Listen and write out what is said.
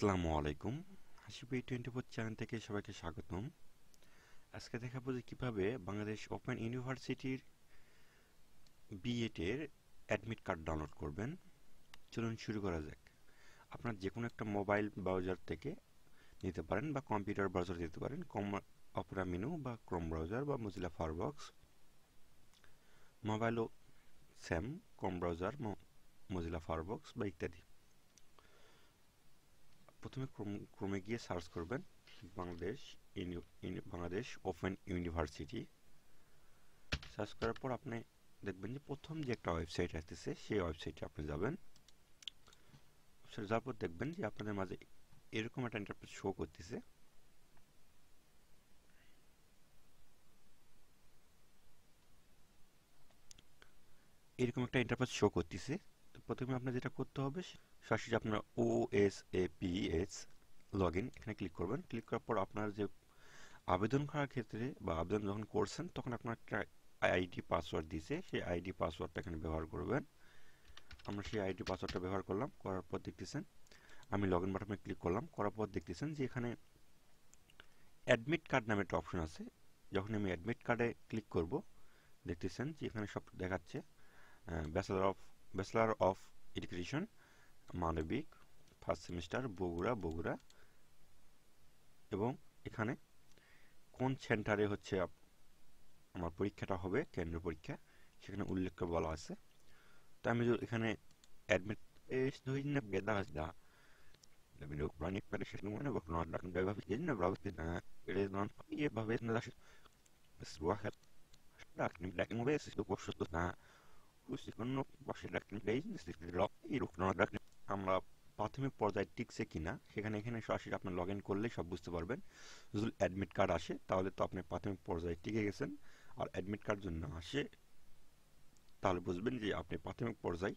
আসসালামু আলাইকুম। হাসিবই 24 চ্যানেল থেকে সবাইকে স্বাগতম। আজকে দেখাবো যে কিভাবে বাংলাদেশ ওপেন ইউনিভার্সিটির বিএড এর অ্যাডমিট কার্ড ডাউনলোড করবেন। চলুন শুরু করা যাক। আপনার যে কোনো একটা মোবাইল ব্রাউজার থেকে নিতে পারেন বা কম্পিউটার ব্রাউজার দিতে পারেন, অপেরা মেনু বা ক্রোম ব্রাউজার বা মজিলা ফায়ারফক্স। মোবাইলও same, Chrome browser, Mozilla Firefox বা ইত্যাদি। প্রথমে ক্রোমে গিয়ে সার্চ করবেন Bangladesh Bangladesh open university. Search করার পর আপনি দেখবেন যে প্রথম যে একটা ওয়েবসাইট আসতেছে সেই ওয়েবসাইটে আপনি যাবেন। যাওয়ার পর দেখবেন যে আপনাদের মাঝে এরকম একটা ইন্টারফেস শো করতেছে। প্রথমে আপনার যেটা করতে হবে, সরাসরি আপনার OSAPS লগ ইন এখানে ক্লিক করবেন। ক্লিক করার পর আপনার যে আবেদন করার ক্ষেত্রে বা আবেদন যখন করছেন তখন আপনার একটা আইডি পাসওয়ার্ড দিয়েছে, সেই আইডি পাসওয়ার্ডটা এখানে ব্যবহার করবেন। আমরা সেই আইডি পাসওয়ার্ডটা ব্যবহার করলাম। করার পর দেখতেছেন আমি লগ ইন বাটনে ক্লিক করলাম। করার পর দেখতেছেন যে এখানে অ্যাডমিট কার্ড নামে একটা অপশন আছে। যখন আমি অ্যাডমিট কার্ডে ক্লিক করব, দেখতেছেন যে এখানে সব দেখাচ্ছে ব্যাচেলর অফ এডুকেশন মানবিক, ফার্স্ট সেমিস্টার, বগুড়া এবং এখানে কোন সেন্টারে হচ্ছে আমার পরীক্ষাটা হবে, কেন্দ্র পরীক্ষা, সেখানে উল্লেখ করে বলা আছে। তো আমি এখানে admit Berani pada semua berkenaan dengan dalam ini berlaku dengan dengan ia bahwa adalah sebuah hak dan mungkin itu khusus na khusus কোনো বসে রাখতে দেই লক এই রুকনো রাখতে আমরা প্রাথমিক পর্যায়ে টিকছে কিনা সেখানে এখানে সরাসরি আপনি লগ ইন করলে সব বুঝতে পারবেন। যদি অ্যাডমিট কার্ড আসে তাহলে তো আপনি প্রাথমিক পর্যায়ে টিকে গেছেন, আর অ্যাডমিট কার্ড জন্য আসে তাহলে বুঝবেন যে আপনি প্রাথমিক পর্যায়ে